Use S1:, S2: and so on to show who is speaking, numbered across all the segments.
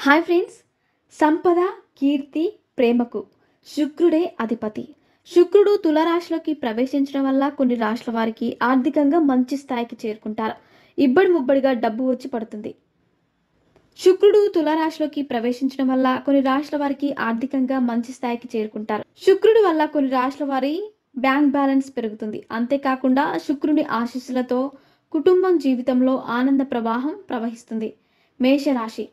S1: Hi friends, సంపద, కీర్తి, ప్రేమకు శుక్రుడే అధిపతి. శుక్రుడు తులారాశిలోకి ప్రవేశించడం వల్ల కొన్ని రాశుల వారికి ఆర్థికంగా మంచి స్థాయికి చేరుకుంటారు. ఇబ్బడి ముబ్బడిగా డబ్బు వచ్చి పడుతుంది. శుక్రుడు తులారాశిలోకి ప్రవేశించడం వల్ల కొన్ని రాశుల వారికి ఆర్థికంగా మంచి స్థాయికి చేరుకుంటారు. శుక్రుడి వల్ల కొన్ని రాశుల వారి బ్యాంక్ బ్యాలెన్స్ పెరుగుతుంది. అంతేకాకుండా శుక్రుని ఆశీస్సులతో కుటుంబం జీవితంలో ఆనంద ప్రవాహం ప్రవహిస్తుంది. మేషరాశి.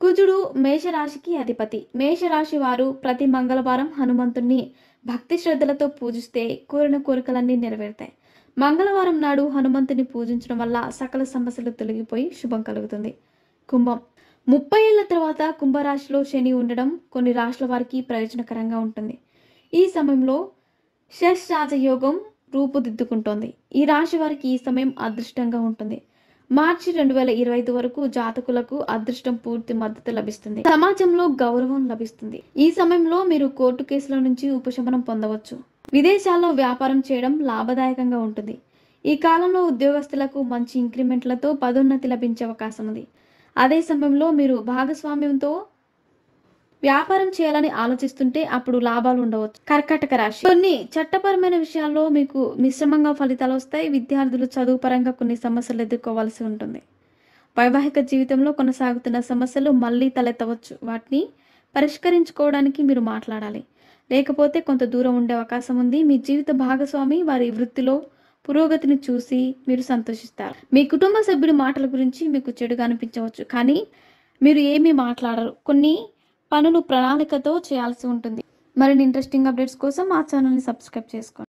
S1: కుజుడు మేషరాశికి అధిపతి. మేషరాశి వారు ప్రతి మంగళవారం హనుమంతుణ్ణి భక్తి శ్రద్ధలతో పూజిస్తే కోరిన కోరికలన్నీ నెరవేరుతాయి. మంగళవారం నాడు హనుమంతుని పూజించడం వల్ల సకల సమస్యలు తొలగిపోయి శుభం కలుగుతుంది. కుంభం. 30 ఏళ్ల తర్వాత కుంభరాశిలో శని ఉండడం కొన్ని రాశుల వారికి ప్రయోజనకరంగా ఉంటుంది. ఈ సమయంలో షష్రాజయోగం రూపుదిద్దుకుంటోంది. ఈ రాశి వారికి ఈ సమయం అదృష్టంగా ఉంటుంది. మార్చి 2025 వరకు జాతకులకు అదృష్టం పూర్తి మద్దతు లభిస్తుంది. సమాజంలో గౌరవం లభిస్తుంది. ఈ సమయంలో మీరు కోర్టు కేసుల నుంచి ఉపశమనం పొందవచ్చు. విదేశాల్లో వ్యాపారం చేయడం లాభదాయకంగా ఉంటుంది. ఈ కాలంలో ఉద్యోగస్తులకు మంచి ఇంక్రిమెంట్లతో పదోన్నతి లభించే అవకాశం ఉంది. అదే సమయంలో మీరు భాగస్వామ్యంతో వ్యాపారం చేయాలని ఆలోచిస్తుంటే అప్పుడు లాభాలు ఉండవచ్చు. కర్కాటక రాశి. కొన్ని చట్టపరమైన విషయాల్లో మీకు మిశ్రమంగా ఫలితాలు వస్తాయి. విద్యార్థులు చదువు పరంగా కొన్ని సమస్యలు ఎదుర్కోవాల్సి ఉంటుంది. వైవాహిక జీవితంలో కొనసాగుతున్న సమస్యలు మళ్ళీ తలెత్తవచ్చు. వాటిని పరిష్కరించుకోవడానికి మీరు మాట్లాడాలి. లేకపోతే కొంత దూరం ఉండే అవకాశం ఉంది. మీ జీవిత భాగస్వామి వారి వృత్తిలో పురోగతిని చూసి మీరు సంతోషిస్తారు. మీ కుటుంబ సభ్యుడి మాటల గురించి మీకు చెడుగా అనిపించవచ్చు, కానీ మీరు ఏమీ మాట్లాడరు. కొన్ని పనులు ప్రణాళికతో చేయాల్సి ఉంటుంది. మరిన్ని ఇంట్రెస్టింగ్ అప్డేట్స్ కోసం మా ఛానల్ని సబ్స్క్రైబ్ చేసుకోండి.